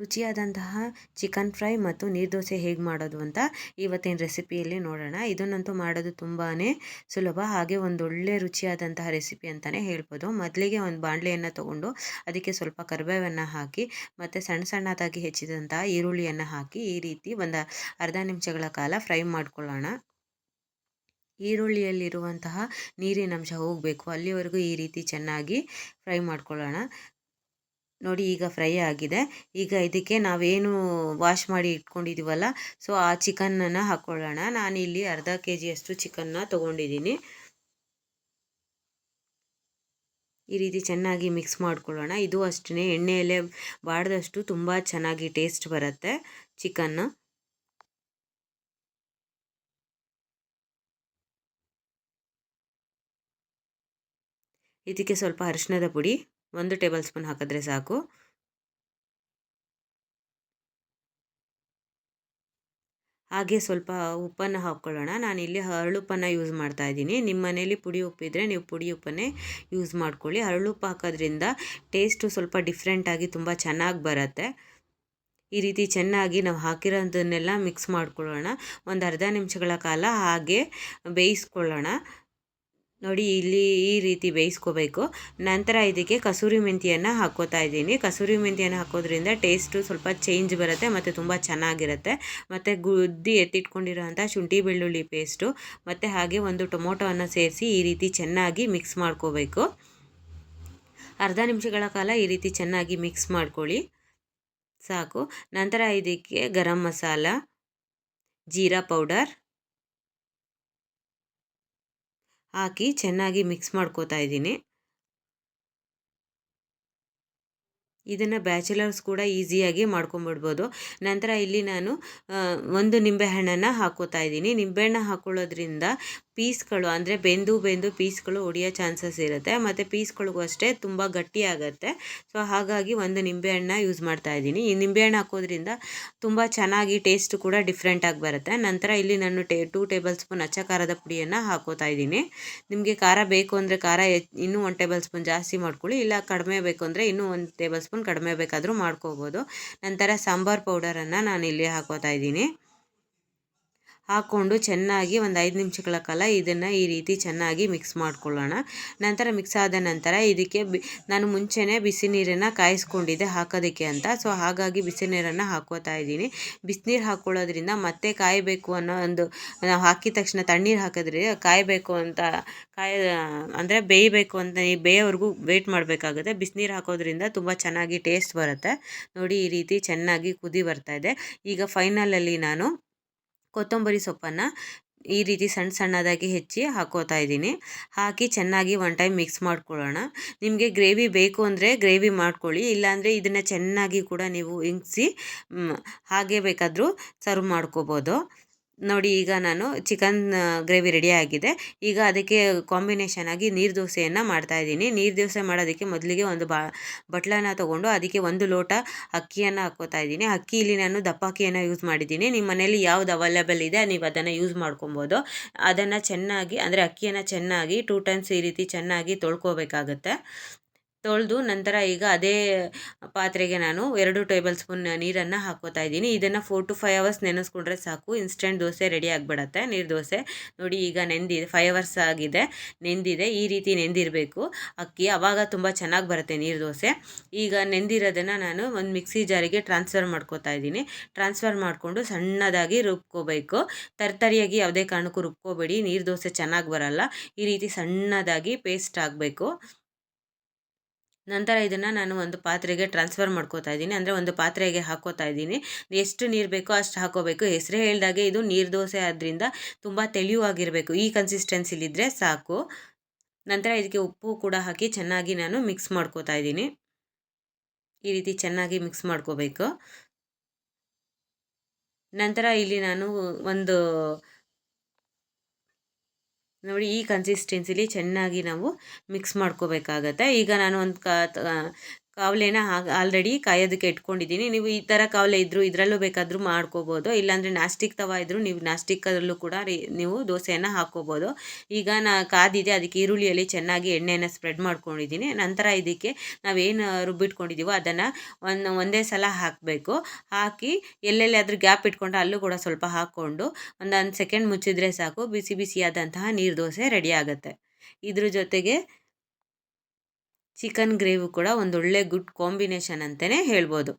ರುಚಿಯಾದಂತಹ chicken fry ಮತ್ತು ನೀರು ದೋಸೆ ಹೇಗೆ ಮಾಡೋದು ಅಂತ ಇವತ್ತಿನ ರೆಸಿಪಿಯಲ್ಲಿ ನೋಡೋಣ. ಇದನ್ನಂತೂ ಮಾಡೋದು ತುಂಬಾ ಸುಲಭ, ಹಾಗೆ ಒಂದೊಳ್ಳೆ ರುಚಿಯಾದಂತಹ ರೆಸಿಪಿ ಅಂತಲೇ ಹೇಳ್ಬೋದು. ಮೊದಲಿಗೆ ಒಂದು ಬಾಣಲೆಯನ್ನು ತೊಗೊಂಡು ಅದಕ್ಕೆ ಸ್ವಲ್ಪ ಕರಿಬೇವನ್ನು ಹಾಕಿ ಮತ್ತು ಸಣ್ಣ ಸಣ್ಣದಾಗಿ ಹೆಚ್ಚಿದಂತಹ ಈರುಳ್ಳಿಯನ್ನು ಹಾಕಿ ಈ ರೀತಿ ಒಂದು ಅರ್ಧ ನಿಮಿಷಗಳ ಕಾಲ ಫ್ರೈ ಮಾಡ್ಕೊಳ್ಳೋಣ. ಈರುಳ್ಳಿಯಲ್ಲಿರುವಂತಹ ನೀರಿನಂಶ ಹೋಗಬೇಕು, ಅಲ್ಲಿವರೆಗೂ ಈ ರೀತಿ ಚೆನ್ನಾಗಿ ಫ್ರೈ ಮಾಡ್ಕೊಳ್ಳೋಣ. ನೋಡಿ, ಈಗ ಫ್ರೈ ಆಗಿದೆ. ಈಗ ಇದಕ್ಕೆ ನಾವೇನು ವಾಶ್ ಮಾಡಿ ಇಟ್ಕೊಂಡಿದ್ದೀವಲ್ಲ, ಸೊ ಆ ಚಿಕನನ್ನು ಹಾಕ್ಕೊಳ್ಳೋಣ. ನಾನಿಲ್ಲಿ ಅರ್ಧ kg ಚಿಕನ್ನ ತೊಗೊಂಡಿದ್ದೀನಿ. ಈ ರೀತಿ ಚೆನ್ನಾಗಿ ಮಿಕ್ಸ್ ಮಾಡ್ಕೊಳ್ಳೋಣ. ಇದು ಅಷ್ಟೇ, ಎಣ್ಣೆಯಲ್ಲೇ ಬಾಡಿದಷ್ಟು ತುಂಬ ಚೆನ್ನಾಗಿ ಟೇಸ್ಟ್ ಬರುತ್ತೆ ಚಿಕನ್ನು. ಇದಕ್ಕೆ ಸ್ವಲ್ಪ ಅರಿಶಿಣದ ಪುಡಿ 1 ಟೇಬಲ್ ಸ್ಪೂನ್ ಹಾಕಿದ್ರೆ ಸಾಕು. ಹಾಗೆ ಸ್ವಲ್ಪ ಉಪ್ಪನ್ನು ಹಾಕ್ಕೊಳ್ಳೋಣ. ನಾನಿಲ್ಲಿ ಹರಳುಪ್ಪನ್ನು ಯೂಸ್ ಮಾಡ್ತಾ ಇದ್ದೀನಿ. ನಿಮ್ಮ ಮನೇಲಿ ಪುಡಿ ಉಪ್ಪಿದ್ರೆ ನೀವು ಪುಡಿ ಉಪ್ಪನ್ನೇ ಯೂಸ್ ಮಾಡ್ಕೊಳ್ಳಿ. ಹರಳುಪ್ಪು ಹಾಕೋದ್ರಿಂದ ಟೇಸ್ಟು ಸ್ವಲ್ಪ ಡಿಫ್ರೆಂಟಾಗಿ ತುಂಬ ಚೆನ್ನಾಗಿ ಬರುತ್ತೆ. ಈ ರೀತಿ ಚೆನ್ನಾಗಿ ನಾವು ಹಾಕಿರೋದನ್ನೆಲ್ಲ ಮಿಕ್ಸ್ ಮಾಡ್ಕೊಳ್ಳೋಣ. ಒಂದು ಅರ್ಧ ನಿಮಿಷಗಳ ಕಾಲ ಹಾಗೆ ಬೇಯಿಸ್ಕೊಳ್ಳೋಣ. ನೋಡಿ, ಇಲ್ಲಿ ಈ ರೀತಿ ಬೇಯಿಸ್ಕೋಬೇಕು. ನಂತರ ಇದಕ್ಕೆ ಕಸೂರಿ ಮೆಂತ್ಯವನ್ನು ಹಾಕ್ಕೋತಾ ಇದ್ದೀನಿ. ಕಸೂರಿ ಮೆಂತ್ಯನ ಹಾಕೋದ್ರಿಂದ ಟೇಸ್ಟು ಸ್ವಲ್ಪ ಚೇಂಜ್ ಬರುತ್ತೆ ಮತ್ತು ತುಂಬ ಚೆನ್ನಾಗಿರುತ್ತೆ. ಮತ್ತು ಗುದ್ದಿ ಎತ್ತಿಟ್ಕೊಂಡಿರೋಂಥ ಶುಂಠಿ ಬೆಳ್ಳುಳ್ಳಿ ಪೇಸ್ಟು ಮತ್ತು ಹಾಗೆ ಒಂದು ಟೊಮೊಟೊವನ್ನು ಸೇರಿಸಿ ಈ ರೀತಿ ಚೆನ್ನಾಗಿ ಮಿಕ್ಸ್ ಮಾಡ್ಕೋಬೇಕು. ಅರ್ಧ ನಿಮಿಷಗಳ ಕಾಲ ಈ ರೀತಿ ಚೆನ್ನಾಗಿ ಮಿಕ್ಸ್ ಮಾಡ್ಕೊಳ್ಳಿ, ಸಾಕು. ನಂತರ ಇದಕ್ಕೆ ಗರಂ ಮಸಾಲ, ಜೀರಾ ಪೌಡರ್ ಹಾಕಿ ಚೆನ್ನಾಗಿ ಮಿಕ್ಸ್ ಮಾಡ್ಕೋತಾ ಇದ್ದೀನಿ. ಇದನ್ನು ಬ್ಯಾಚುಲರ್ಸ್ ಕೂಡ ಈಸಿಯಾಗಿ ಮಾಡ್ಕೊಂಬಿಡ್ಬೋದು. ನಂತರ ಇಲ್ಲಿ ನಾನು ಒಂದು ನಿಂಬೆಹಣ್ಣನ್ನು ಹಾಕ್ಕೋತಾ ಇದ್ದೀನಿ. ನಿಂಬೆಹಣ್ಣು ಹಾಕ್ಕೊಳ್ಳೋದ್ರಿಂದ ಪೀಸ್ಗಳು ಅಂದರೆ ಬೆಂದು ಪೀಸ್ಗಳು ಒಡೆಯೋ ಚಾನ್ಸಸ್ ಇರುತ್ತೆ, ಮತ್ತು ಪೀಸ್ಗಳಿಗೂ ಅಷ್ಟೇ ತುಂಬ ಗಟ್ಟಿಯಾಗತ್ತೆ. ಸೊ ಹಾಗಾಗಿ ಒಂದು ನಿಂಬೆಹಣ್ಣ ಯೂಸ್ ಮಾಡ್ತಾ ಇದ್ದೀನಿ. ಈ ನಿಂಬೆಹಣ್ಣು ಹಾಕೋದ್ರಿಂದ ತುಂಬ ಚೆನ್ನಾಗಿ ಟೇಸ್ಟ್ ಕೂಡ ಡಿಫ್ರೆಂಟಾಗಿ ಬರುತ್ತೆ. ನಂತರ ಇಲ್ಲಿ ನಾನು 2 ಟೇಬಲ್ ಸ್ಪೂನ್ ಅಚ್ಚ ಖಾರದ ಪುಡಿಯನ್ನು ಹಾಕ್ಕೋತಾ ಇದ್ದೀನಿ. ನಿಮಗೆ ಖಾರ ಬೇಕು ಅಂದರೆ ಖಾರ ಇನ್ನೂ 1 ಟೇಬಲ್ ಸ್ಪೂನ್ ಜಾಸ್ತಿ ಮಾಡ್ಕೊಳ್ಳಿ, ಇಲ್ಲ ಕಡಿಮೆ ಬೇಕು ಅಂದರೆ ಇನ್ನೂ 1 ಟೇಬಲ್ ಸ್ಪೂನ್ ಕಡಿಮೆ ಬೇಕಾದರೂ ಮಾಡ್ಕೋಬೋದು. ನಂತರ ಸಾಂಬಾರ್ ಪೌಡರನ್ನು ನಾನಿಲ್ಲಿ ಹಾಕ್ಕೋತಾ ಇದ್ದೀನಿ. ಹಾಕ್ಕೊಂಡು ಚೆನ್ನಾಗಿ ಒಂದು 5 ನಿಮಿಷಗಳ ಕಾಲ ಇದನ್ನು ಈ ರೀತಿ ಚೆನ್ನಾಗಿ ಮಿಕ್ಸ್ ಮಾಡ್ಕೊಳ್ಳೋಣ. ನಂತರ ಮಿಕ್ಸ್ ಆದ ನಂತರ ಇದಕ್ಕೆ ನಾನು ಮುಂಚೆನೇ ಬಿಸಿ ನೀರನ್ನು ಕಾಯಿಸ್ಕೊಂಡಿದ್ದೆ ಹಾಕೋದಕ್ಕೆ ಅಂತ. ಸೊ ಹಾಗಾಗಿ ಬಿಸಿ ನೀರನ್ನು ಹಾಕ್ಕೋತಾ ಇದ್ದೀನಿ. ಬಿಸಿನೀರು ಹಾಕ್ಕೊಳ್ಳೋದ್ರಿಂದ ಮತ್ತೆ ಕಾಯಬೇಕು ಅನ್ನೋ ಒಂದು, ನಾವು ಹಾಕಿದ ತಕ್ಷಣ ತಣ್ಣೀರು ಹಾಕಿದ್ರೆ ಕಾಯಬೇಕು ಅಂತ ಅಂದರೆ ಬೇಯಬೇಕು ಅಂತ ಬೇಯೋವರೆಗೂ ವೆಯ್ಟ್ ಮಾಡಬೇಕಾಗುತ್ತೆ. ಬಿಸಿನೀರು ಹಾಕೋದ್ರಿಂದ ತುಂಬ ಚೆನ್ನಾಗಿ ಟೇಸ್ಟ್ ಬರುತ್ತೆ. ನೋಡಿ, ಈ ರೀತಿ ಚೆನ್ನಾಗಿ ಕುದಿ ಬರ್ತಾ ಇದೆ. ಈಗ ಫೈನಲಲ್ಲಿ ನಾನು ಕೊತ್ತಂಬರಿ ಸೊಪ್ಪನ್ನು ಈ ರೀತಿ ಸಣ್ಣ ಸಣ್ಣದಾಗಿ ಹೆಚ್ಚಿ ಹಾಕ್ಕೋತಾ ಇದ್ದೀನಿ. ಹಾಕಿ ಚೆನ್ನಾಗಿ ಒನ್ ಟೈಮ್ ಮಿಕ್ಸ್ ಮಾಡ್ಕೊಳ್ಳೋಣ. ನಿಮಗೆ ಗ್ರೇವಿ ಬೇಕು ಅಂದರೆ ಗ್ರೇವಿ ಮಾಡ್ಕೊಳ್ಳಿ, ಇಲ್ಲಾಂದರೆ ಇದನ್ನು ಚೆನ್ನಾಗಿ ಕೂಡ ನೀವು ಇಂಗಿಸಿ ಹಾಗೆ ಬೇಕಾದರೂ ಸರ್ವ್ ಮಾಡ್ಕೋಬೋದು. ನೋಡಿ, ಈಗ ನಾನು ಚಿಕನ್ ಗ್ರೇವಿ ರೆಡಿ ಆಗಿದೆ. ಈಗ ಅದಕ್ಕೆ ಕಾಂಬಿನೇಷನ್ ಆಗಿ ನೀರು ದೋಸೆಯನ್ನು ಮಾಡ್ತಾಯಿದ್ದೀನಿ. ನೀರು ದೋಸೆ ಮಾಡೋದಕ್ಕೆ ಮೊದಲಿಗೆ ಒಂದು ಬಟ್ಲನ್ನು ತೊಗೊಂಡು ಅದಕ್ಕೆ 1 ಲೋಟ ಅಕ್ಕಿಯನ್ನು ಹಾಕ್ಕೋತಾ ಇದ್ದೀನಿ. ಅಕ್ಕಿ ಇಲ್ಲಿ ನಾನು ದಪ್ಪ ಅಕ್ಕಿಯನ್ನು ಯೂಸ್ ಮಾಡಿದ್ದೀನಿ. ನಿಮ್ಮ ಮನೇಲಿ ಯಾವ್ದು ಅವೈಲೇಬಲ್ ಇದೆ ನೀವು ಅದನ್ನು ಯೂಸ್ ಮಾಡ್ಕೊಬೋದು. ಅದನ್ನು ಚೆನ್ನಾಗಿ ಅಂದರೆ ಅಕ್ಕಿಯನ್ನು ಚೆನ್ನಾಗಿ 2 ಟೈಮ್ಸ್ ಈ ರೀತಿ ಚೆನ್ನಾಗಿ ತೊಳ್ಕೊಬೇಕಾಗತ್ತೆ. ತೊಳೆದು ನಂತರ ಈಗ ಅದೇ ಪಾತ್ರೆಗೆ ನಾನು 2 ಟೇಬಲ್ ಸ್ಪೂನ್ ನೀರನ್ನು ಹಾಕ್ಕೋತಾ ಇದ್ದೀನಿ. ಇದನ್ನು 4 to 5 ಅವರ್ಸ್ ನೆನೆಸ್ಕೊಂಡ್ರೆ ಸಾಕು, ಇನ್ಸ್ಟೆಂಟ್ ದೋಸೆ ರೆಡಿ ಆಗಿಬಿಡತ್ತೆ ನೀರು ದೋಸೆ. ನೋಡಿ, ಈಗ 5 ಅವರ್ಸ್ ಆಗಿದೆ, ನೆಂದಿದೆ. ಈ ರೀತಿ ನೆಂದಿರಬೇಕು ಅಕ್ಕಿ, ಆವಾಗ ತುಂಬ ಚೆನ್ನಾಗಿ ಬರುತ್ತೆ ನೀರು ದೋಸೆ. ಈಗ ನೆಂದಿರೋದನ್ನು ನಾನು ಒಂದು ಮಿಕ್ಸಿ ಜಾರಿಗೆ ಟ್ರಾನ್ಸ್ಫರ್ ಮಾಡ್ಕೋತಾ ಇದ್ದೀನಿ. ಟ್ರಾನ್ಸ್ಫರ್ ಮಾಡಿಕೊಂಡು ಸಣ್ಣದಾಗಿ ರುಬ್ಕೋಬೇಕು. ತರ್ತರಿಯಾಗಿ ಯಾವುದೇ ಕಾರಣಕ್ಕೂ ರುಬ್ಕೋಬೇಡಿ, ನೀರು ದೋಸೆ ಚೆನ್ನಾಗಿ ಬರಲ್ಲ. ಈ ರೀತಿ ಸಣ್ಣದಾಗಿ ಪೇಸ್ಟ್ ಆಗಬೇಕು. ನಂತರ ಇದನ್ನು ನಾನು ಒಂದು ಪಾತ್ರೆಗೆ ಟ್ರಾನ್ಸ್ಫರ್ ಮಾಡ್ಕೋತಾ ಇದ್ದೀನಿ, ಅಂದರೆ ಒಂದು ಪಾತ್ರೆಗೆ ಹಾಕ್ಕೋತಾ ಇದ್ದೀನಿ. ಎಷ್ಟು ನೀರು ಬೇಕೋ ಅಷ್ಟು ಹಾಕೋಬೇಕು. ಹೆಸರೇ ಹೇಳ್ದಾಗೆ ಇದು ನೀರು ದೋಸೆ ಆದ್ದರಿಂದ ತುಂಬ ತೆಳುವಾಗಿರಬೇಕು. ಈ ಕನ್ಸಿಸ್ಟೆನ್ಸಿಲಿದ್ದರೆ ಸಾಕು. ನಂತರ ಇದಕ್ಕೆ ಉಪ್ಪು ಕೂಡ ಹಾಕಿ ಚೆನ್ನಾಗಿ ನಾನು ಮಿಕ್ಸ್ ಮಾಡ್ಕೋತಾ ಇದ್ದೀನಿ. ಈ ರೀತಿ ಚೆನ್ನಾಗಿ ಮಿಕ್ಸ್ ಮಾಡ್ಕೋಬೇಕು. ನಂತರ ಇಲ್ಲಿ ನಾನು ನೋಡಿ, ಈ ಕನ್ಸಿಸ್ಟೆನ್ಸಿಲಿ ಚೆನ್ನಾಗಿ ನಾವು ಮಿಕ್ಸ್ ಮಾಡ್ಕೋಬೇಕಾಗತ್ತೆ. ಈಗ ನಾನು ಒಂದು ಕಾವಲೆನ ಆಲ್ರೆಡಿ ಕಾಯೋದಕ್ಕೆ ಇಟ್ಕೊಂಡಿದ್ದೀನಿ. ನೀವು ಈ ಥರ ಕಾವಲೆ ಇದ್ದರೂ ಇದರಲ್ಲೂ ಬೇಕಾದರೂ ಮಾಡ್ಕೋಬೋದು. ಇಲ್ಲಾಂದರೆ ನಾಸ್ಟಿಕ್ ತವ ಇದ್ದರೂ ನೀವು ನಾಸ್ಟಿಕ್ಕಲ್ಲೂ ಕೂಡ ನೀವು ದೋಸೆಯನ್ನು ಹಾಕ್ಕೋಬೋದು. ಈಗ ಕಾದಿದೆ, ಅದಕ್ಕೆ ಈರುಳ್ಳಿಯಲ್ಲಿ ಚೆನ್ನಾಗಿ ಎಣ್ಣೆನ ಸ್ಪ್ರೆಡ್ ಮಾಡ್ಕೊಂಡಿದ್ದೀನಿ. ನಂತರ ಇದಕ್ಕೆ ನಾವೇನು ರುಬ್ಬಿಟ್ಕೊಂಡಿದ್ದೀವೋ ಅದನ್ನು ಒಂದೇ ಸಲ ಹಾಕಬೇಕು. ಹಾಕಿ ಎಲ್ಲೆಲ್ಲಾದರೂ ಗ್ಯಾಪ್ ಇಟ್ಕೊಂಡ್ರೆ ಅಲ್ಲೂ ಕೂಡ ಸ್ವಲ್ಪ ಹಾಕ್ಕೊಂಡು ಒಂದೊಂದು ಸೆಕೆಂಡ್ ಮುಚ್ಚಿದ್ರೆ ಸಾಕು, ಬಿಸಿ ಬಿಸಿಯಾದಂತಹ ನೀರು ದೋಸೆ ರೆಡಿ ಆಗುತ್ತೆ. ಇದ್ರ ಜೊತೆಗೆ ಚಿಕನ್ ಗ್ರೇವಿ ಕೂಡ ಒಂದೊಳ್ಳೆ ಗುಡ್ ಕಾಂಬಿನೇಷನ್ ಅಂತಲೇ ಹೇಳ್ಬೋದು.